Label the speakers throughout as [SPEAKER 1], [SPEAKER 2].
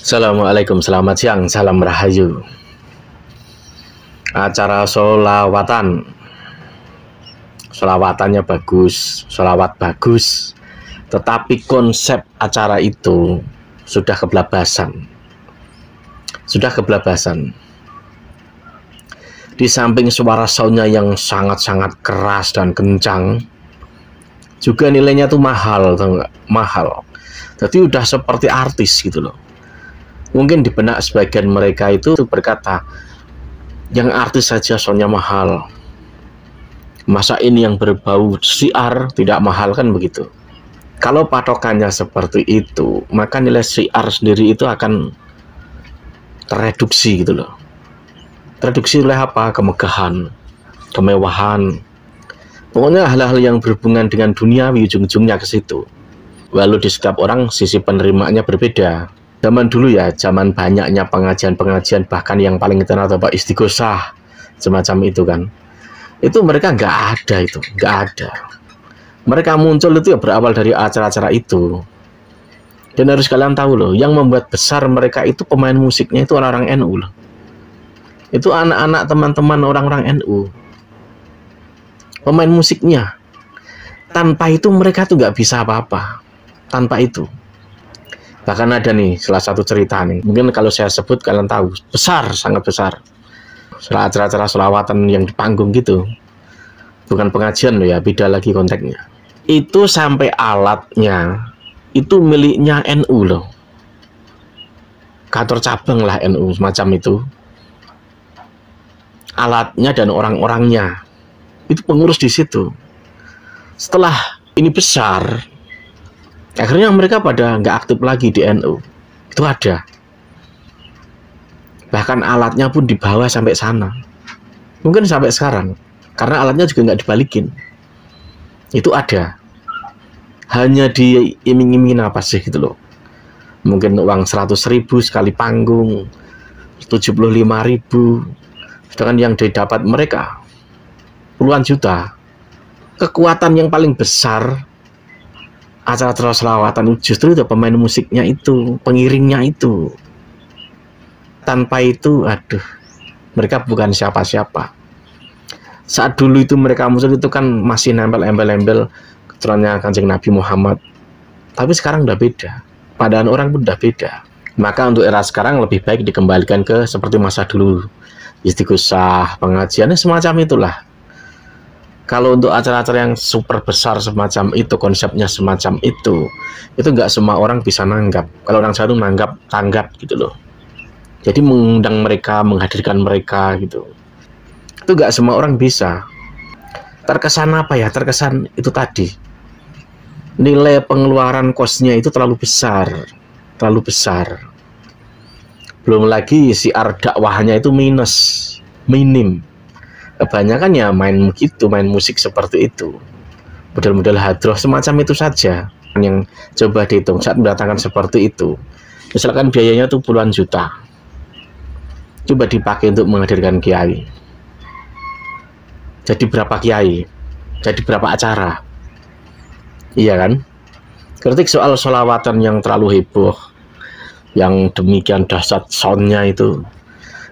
[SPEAKER 1] Assalamualaikum, selamat siang, salam rahayu. Acara solawatannya bagus, solawat bagus, tetapi konsep acara itu sudah keblabasan. Di samping suara soundnya yang sangat-sangat keras dan kencang, juga nilainya tuh mahal, mahal. Jadi udah seperti artis gitu loh. Mungkin di benak sebagian mereka itu berkata, yang artis saja soundnya mahal, masa ini yang berbau syiar tidak mahal, kan begitu. Kalau patokannya seperti itu, maka nilai syiar sendiri itu akan tereduksi gitu loh. Tereduksi oleh apa? Kemegahan, kemewahan, pokoknya hal-hal yang berhubungan dengan duniawi, ujung-ujungnya ke situ. Walau di setiap orang sisi penerimanya berbeda. Zaman dulu ya, zaman banyaknya pengajian-pengajian, bahkan yang paling terkenal Bapak Istighosah, semacam itu kan. Itu mereka nggak ada. Mereka muncul itu ya berawal dari acara-acara itu. Dan harus kalian tahu loh, yang membuat besar mereka itu pemain musiknya itu orang-orang NU loh. Itu anak-anak teman-teman orang-orang NU. Pemain musiknya. Tanpa itu mereka tuh nggak bisa apa-apa. Tanpa itu. Bahkan ada nih salah satu cerita nih, mungkin kalau saya sebut kalian tahu, besar, sangat besar. Acara-acara selawatan yang di panggung gitu, bukan pengajian loh ya, beda lagi konteksnya. Itu sampai alatnya itu miliknya NU loh, kantor cabang lah NU semacam itu. Alatnya dan orang-orangnya itu pengurus di situ. Setelah ini besar, akhirnya mereka pada nggak aktif lagi di NU. Itu ada. Bahkan alatnya pun dibawa sampai sana. Mungkin sampai sekarang. Karena alatnya juga nggak dibalikin. Itu ada. Hanya diiming-imingin apa sih gitu loh. Mungkin uang 100.000 sekali panggung, 75.000. Sedangkan yang didapat mereka puluhan juta. Kekuatan yang paling besar acara selawatan justru itu pemain musiknya itu, pengiringnya itu. Tanpa itu, aduh, mereka bukan siapa-siapa. Saat dulu itu mereka muncul itu kan masih nempel-embel keturunannya Kanjeng Nabi Muhammad. Tapi sekarang udah beda. Padahal orang pun udah beda. Maka untuk era sekarang lebih baik dikembalikan ke seperti masa dulu. Istighosah, pengajiannya semacam itulah. Kalau untuk acara-acara yang super besar semacam itu, konsepnya semacam itu nggak semua orang bisa nanggap. Kalau orang satu tanggap gitu loh. Jadi mengundang mereka, menghadirkan mereka gitu. Itu nggak semua orang bisa. Terkesan apa ya? Terkesan itu tadi. Nilai pengeluaran kosnya itu terlalu besar. Belum lagi siar dakwahnya itu minim. Kebanyakan ya main musik seperti itu, model-model hadroh semacam itu saja yang coba dihitung saat mendatangkan seperti itu. Misalkan biayanya tuh puluhan juta, coba dipakai untuk menghadirkan kiai. Jadi berapa kiai? Jadi berapa acara? Iya kan? Kritik soal sholawatan yang terlalu heboh, yang demikian dahsyat soundnya itu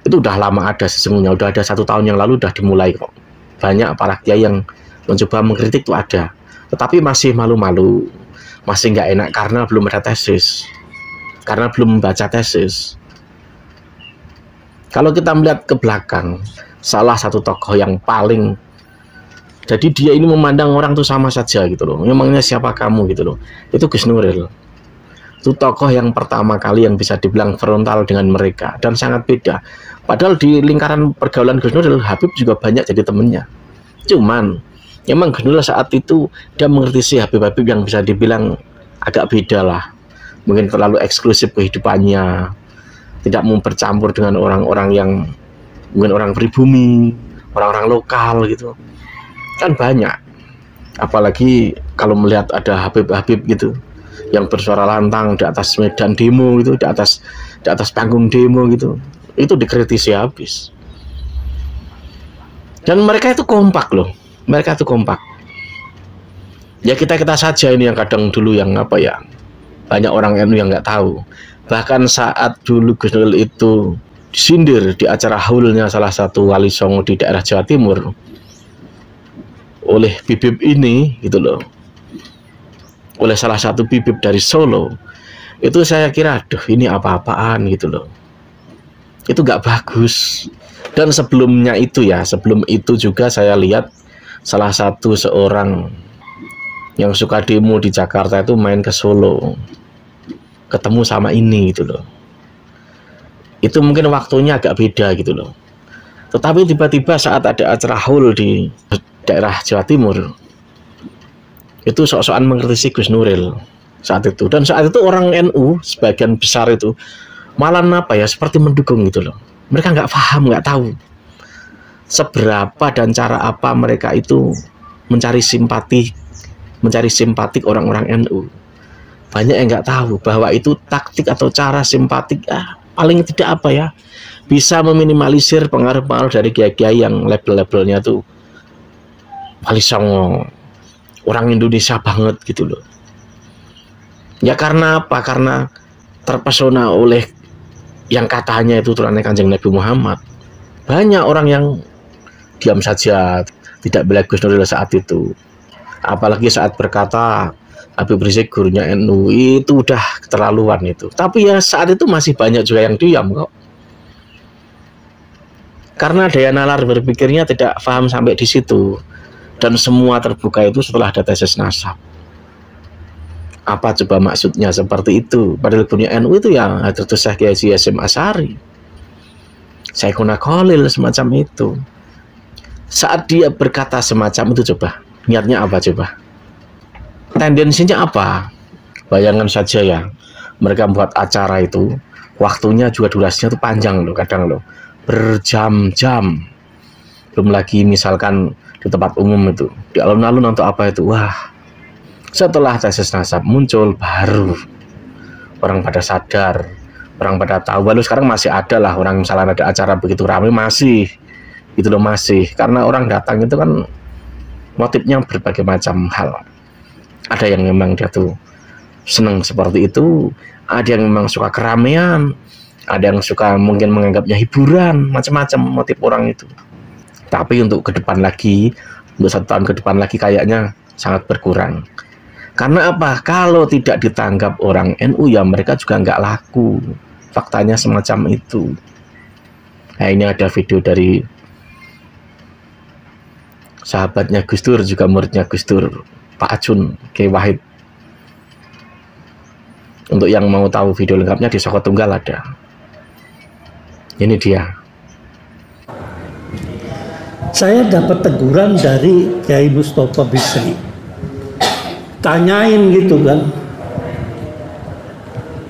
[SPEAKER 1] udah lama ada sesungguhnya, udah ada 1 tahun yang lalu udah dimulai kok. Banyak para kiai yang mencoba mengkritik itu ada, tetapi masih malu-malu, masih nggak enak karena belum ada tesis, karena belum membaca tesis. Kalau kita melihat ke belakang, salah satu tokoh yang paling, jadi dia ini memandang orang tuh sama saja gitu loh, memangnya siapa kamu gitu loh, itu Gus Nuril. Itu tokoh yang pertama kali yang bisa dibilang frontal dengan mereka dan sangat beda. Padahal di lingkaran pergaulan Gus Nuril, Habib juga banyak jadi temennya. Cuman memang Gus Nuril saat itu dia mengerti si Habib-Habib yang bisa dibilang agak beda lah. Mungkin terlalu eksklusif kehidupannya, tidak mau bercampur dengan orang-orang yang mungkin orang pribumi, orang-orang lokal gitu. Kan banyak. Apalagi kalau melihat ada Habib-Habib gitu yang bersuara lantang di atas medan demo gitu, di atas panggung demo gitu, itu dikritisi habis. Dan mereka itu kompak loh, ya kita saja ini yang kadang dulu yang apa ya, banyak orang NU yang nggak tahu Bahkan saat dulu Gus Nuril itu disindir di acara haulnya salah satu wali songo di daerah Jawa Timur oleh bibib ini gitu loh, oleh salah satu bibib dari Solo, itu saya kira aduh ini apa-apaan gitu loh, itu gak bagus. Dan sebelumnya itu ya, sebelum itu juga saya lihat salah satu seorang yang suka demo di Jakarta itu main ke Solo, ketemu sama ini gitu loh. Itu mungkin waktunya agak beda gitu loh. Tetapi tiba-tiba saat ada acara haul di daerah Jawa Timur, itu sok-sokan mengkritisi Gus Nuril saat itu. Dan saat itu orang NU sebagian besar itu malah apa ya, seperti mendukung gitu loh. Mereka nggak paham, nggak tahu seberapa dan cara apa mereka itu mencari simpatik orang-orang NU. Banyak yang nggak tahu bahwa itu taktik atau cara simpatik, paling tidak apa ya, bisa meminimalisir pengaruh-pengaruh dari kiai-kiai yang label-labelnya tuh Wali Songo, orang Indonesia banget gitu loh. Ya karena apa? Karena terpesona oleh yang katanya itu turunan Kanjeng Nabi Muhammad. Banyak orang yang diam saja, tidak bela Gus Nuril saat itu. Apalagi saat berkata Habib Rizik gurunya NU, itu udah keterlaluan itu. Tapi ya saat itu masih banyak juga yang diam kok. Karena daya nalar berpikirnya tidak paham sampai di situ. Dan semua terbuka itu setelah ada tesis nasab. Apa coba maksudnya seperti itu? Padahal punya NU itu ya Hadratus Syekh Kiai Haji Hasyim Asy'ari, Syekhuna Khalil, semacam itu. Saat dia berkata semacam itu, coba niatnya apa coba? Tendensinya apa? Bayangkan saja ya, mereka buat acara itu, waktunya juga durasinya itu panjang loh, kadang loh, berjam-jam. Belum lagi misalkan di tempat umum itu, di alun-alun atau apa itu, wah. Setelah tesis nasab muncul, baru orang pada sadar, orang pada tahu. Lalu sekarang masih ada lah orang misalnya ada acara begitu ramai masih, gitu loh, masih. Karena orang datang itu kan motifnya berbagai macam hal. Ada yang memang dia tuh senang seperti itu, ada yang memang suka keramaian, ada yang suka mungkin menganggapnya hiburan, macam-macam motif orang itu. Tapi untuk ke depan lagi, untuk 1 tahun ke depan lagi kayaknya sangat berkurang. Karena apa? Kalau tidak ditanggap orang NU ya mereka juga nggak laku. Faktanya semacam itu. Nah ini ada video dari sahabatnya Gus Dur, juga muridnya Gus Dur, Pak Acun, Kiai Wahid. Untuk yang mau tahu video lengkapnya di Soko Tunggal ada. Ini dia.
[SPEAKER 2] Saya dapat teguran dari Kiai Mustofa Bisri. Tanyain gitu kan,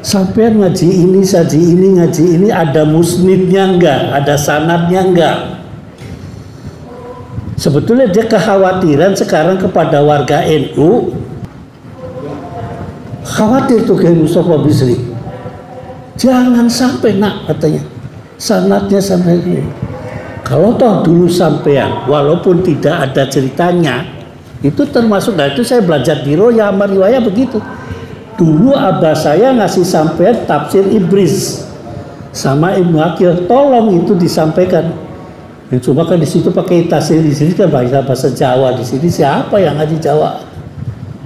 [SPEAKER 2] sampai ngaji ini, ngaji ini ada musnidnya enggak, ada sanadnya enggak. Sebetulnya dia kekhawatiran sekarang kepada warga NU, khawatir tuh Kiai Mustofa Bisri, jangan sampai nak katanya sanadnya sampai ini. Kalau toh dulu sampean walaupun tidak ada ceritanya, itu termasuk, nah itu saya belajar di Roya sama riwayat begitu. Dulu abah saya ngasih sampean tafsir Ibris sama Ibnu Aqil, tolong itu disampaikan. Ya, cuma kan di situ pakai tafsir, di sini kan bahasa Jawa, di sini siapa yang ngaji Jawa?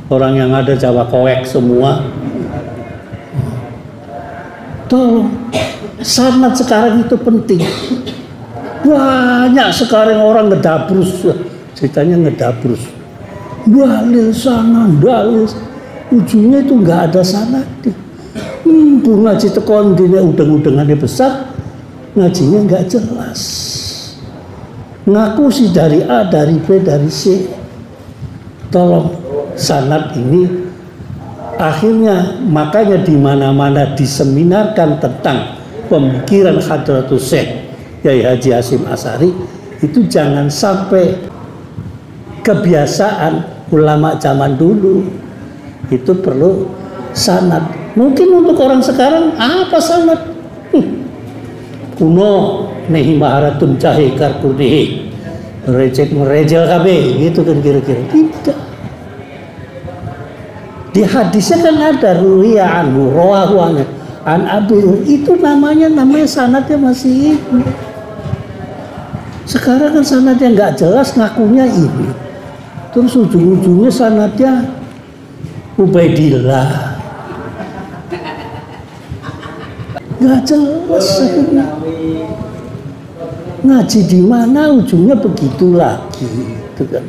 [SPEAKER 2] Orang yang ada Jawa koek semua. Tolong, sanad sekarang itu penting. Banyak sekarang orang ngedabrus, ceritanya ngedabrus. Dalil sana, dalil ujungnya itu nggak ada sanadnya. Pun ngaji tekon dia udeng-udengannya besar, ngajinya nggak jelas. Ngaku sih dari A, dari B, dari C. Tolong sanad ini, akhirnya makanya di mana-mana diseminarkan tentang pemikiran Hadratus Syekh Kiai Haji Hasyim Asy'ari, itu jangan sampai kebiasaan ulama zaman dulu. Itu perlu sanad. Mungkin untuk orang sekarang apa sanad? Kuno nehi maharatun cahe karkunehi recek merejel kabe, gitu kan kira-kira. Tidak. Di hadisnya kan ada ruwiya anhu rawahu anhu An Abi itu namanya sanadnya masih ini. Sekarang kan sanadnya nggak jelas, ngakunya ini. Terus ujung-ujungnya sanadnya Ubaidillah. Nggak jelas. Ngaji di mana ujungnya begitu lagi, gitu kan?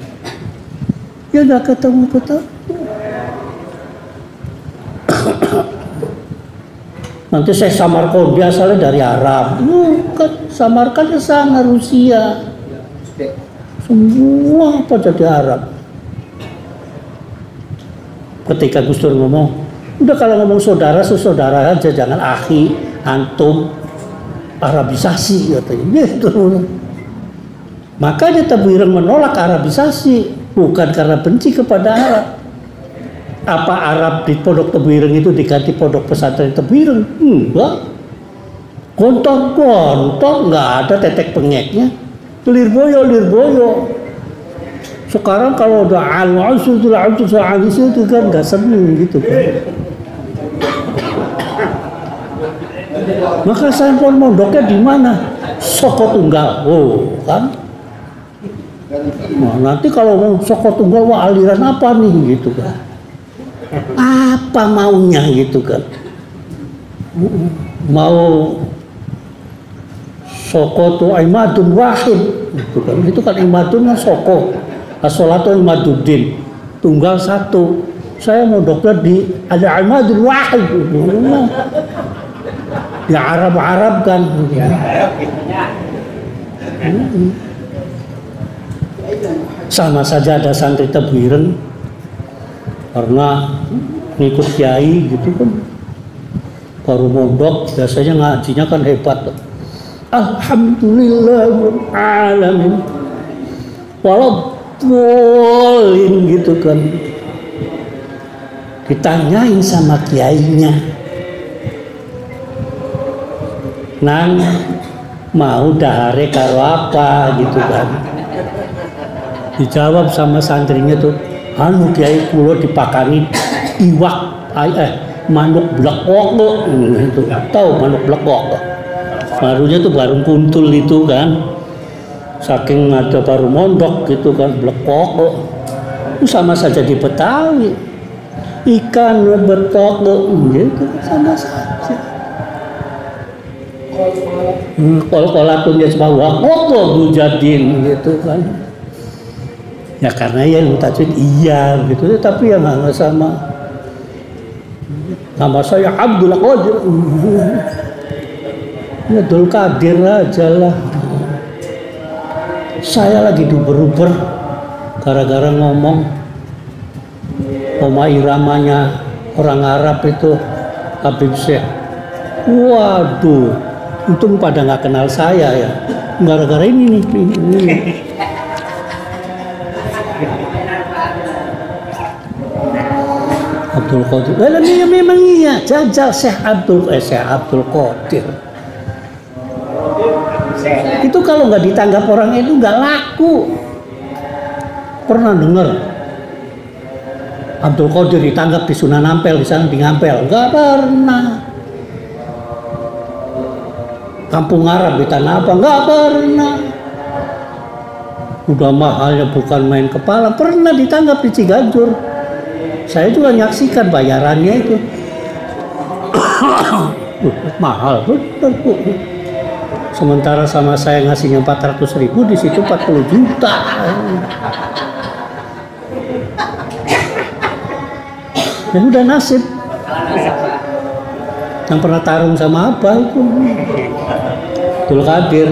[SPEAKER 2] Ya nggak ketemu betul. Nanti saya Samarkand asalnya dari Arab. Bukan, Samarkand sana Rusia. Semua apa jadi Arab. Ketika Gus Dur ngomong, udah kalau ngomong saudara aja, jangan akhi, antum, Arabisasi katanya. Gitu. Makanya Tebuireng menolak Arabisasi, bukan karena benci kepada Arab. Apa Arab di Pondok Tebuireng itu diganti Pondok Pesantren Tebuireng? Enggak. Gontor nggak ada tetek pengeknya. Lirboyo. Sekarang kalau udah al-usul itu kan nggak seneng gitu kan. Maka saya pun mondoknya di mana? Soko Tunggal. Oh, kan? Nah, nanti kalau mau Soko Tunggal, wah aliran apa nih gitu kan? Apa maunya gitu kan? Mau Soko tu imadun wahid gitu kan? Itu kan imadun kan Soko, as-sholatu imaduddin, tunggal satu. Saya mondoknya di ada imadun wahid gitu. Ya Arab kan. Sama saja ada santri Tebuireng karena ngikut kiai gitu kan, baru mondok biasanya ngajinya kan hebat. Alhamdulillahirrahmanirrahim walaupun gitu kan, ditanyain sama kiainya, nang mau dahare karo apa gitu kan, dijawab sama santrinya tuh, anu kiai kula dipakani iwak manuk blekok itu, tahu manuk blekok, barunya tuh baru kuntul itu kan, saking ada baru mondok gitu kan, blekok itu sama saja di Betawi, ikan betok gitu sama saja. Kol-kolatun ya sebuah kok jadin gitu kan. Ya karena ya ilmu tajwid iya gitu, tapi ya nggak sama. Nama saya Abdul Qadir. Ya Abdul Qadir aja lah. Saya lagi diuber-uber gara-gara ngomong iramanya orang Arab itu Habib Syekh. Waduh, untung pada nggak kenal saya ya. Gara-gara ini nih. Abdul Qadir. Dia memang iya, jajal Syekh Abdul Qadir. Itu kalau nggak ditanggap orang itu nggak laku. Pernah dengar Abdul Qadir ditanggap di Sunan Ampel, di sana di Ngampel? Nggak pernah. Kampung Arab di Tanah Abang? Nggak pernah. Udah mahalnya bukan main kepala. Pernah ditanggap di Ciganjur. Saya juga menyaksikan bayarannya itu. Mahal betul. Sementara sama saya ngasihnya 400.000, di situ 40 juta. Ya udah nasib. Yang pernah tarung sama apa itu? Abdul Qadir.